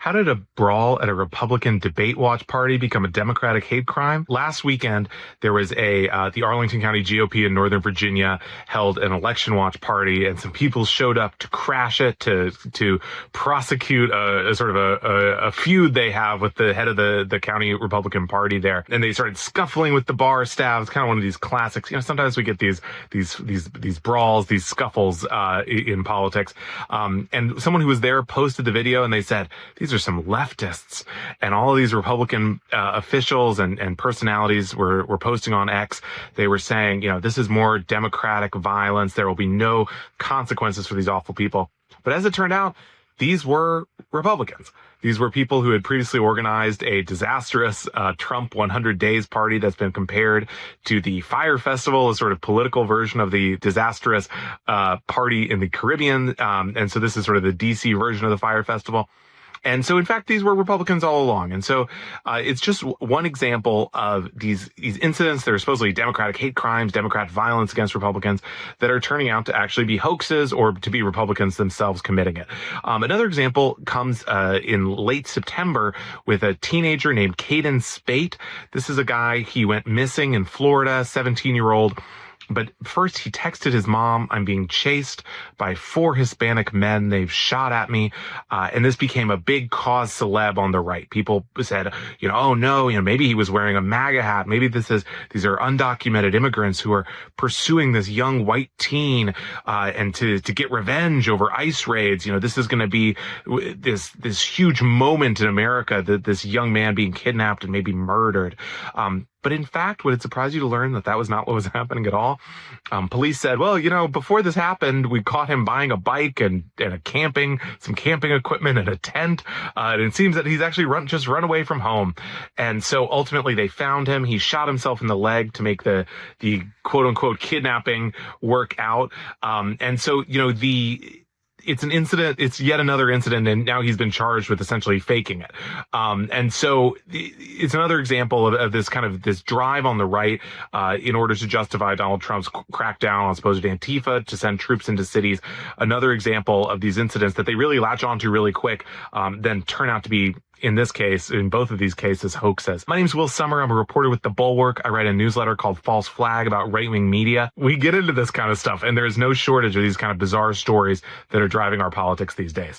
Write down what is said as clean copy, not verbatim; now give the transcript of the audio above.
How did a brawl at a Republican debate watch party become a Democratic hate crime? Last weekend, there was the Arlington County GOP in Northern Virginia held an election watch party, and some people showed up to crash it, to prosecute a feud they have with the head of the county Republican Party there. And they started scuffling with the bar staff. It's kind of one of these classics. You know, sometimes we get these brawls, these scuffles in politics. And someone who was there posted the video, and they said, these are some leftists. And all of these Republican officials and personalities were posting on X. They were saying, you know, this is more democratic violence. There will be no consequences for these awful people. But as it turned out, these were Republicans. These were people who had previously organized a disastrous Trump 100 Days party that's been compared to the Fire Festival, a sort of political version of the disastrous party in the Caribbean. And so this is sort of the DC version of the Fire Festival. And so, in fact, these were Republicans all along. And so it's just one example of these incidents that are supposedly Democratic hate crimes, Democrat violence against Republicans that are turning out to actually be hoaxes or to be Republicans themselves committing it. Another example comes in late September with a teenager named Caden Spate. This is a guy, he went missing in Florida, 17-year-old. But first, he texted his mom, "I'm being chased by 4 Hispanic men. They've shot at me." And this became a big cause celeb on the right. People said, you know, oh no, you know, maybe he was wearing a MAGA hat. Maybe these are undocumented immigrants who are pursuing this young white teen, and to get revenge over ICE raids. You know, this is going to be this huge moment in America, that this young man being kidnapped and maybe murdered. But in fact, would it surprise you to learn that that was not what was happening at all? Police said, well, you know, before this happened, we caught him buying a bike and some camping equipment and a tent. And it seems that he's actually run away from home. And so ultimately they found him. He shot himself in the leg to make the quote unquote kidnapping work out. And so, you know, it's an incident. It's yet another incident, and now he's been charged with essentially faking it. And so it's another example of this kind of this drive on the right in order to justify Donald Trump's crackdown on supposed Antifa, to send troops into cities. Another example of these incidents that they really latch onto really quick, then turn out to be, in this case, in both of these cases, hoaxes. My name's Will Sommer. I'm a reporter with The Bulwark. I write a newsletter called False Flag about right-wing media. We get into this kind of stuff, and there is no shortage of these kind of bizarre stories that are driving our politics these days.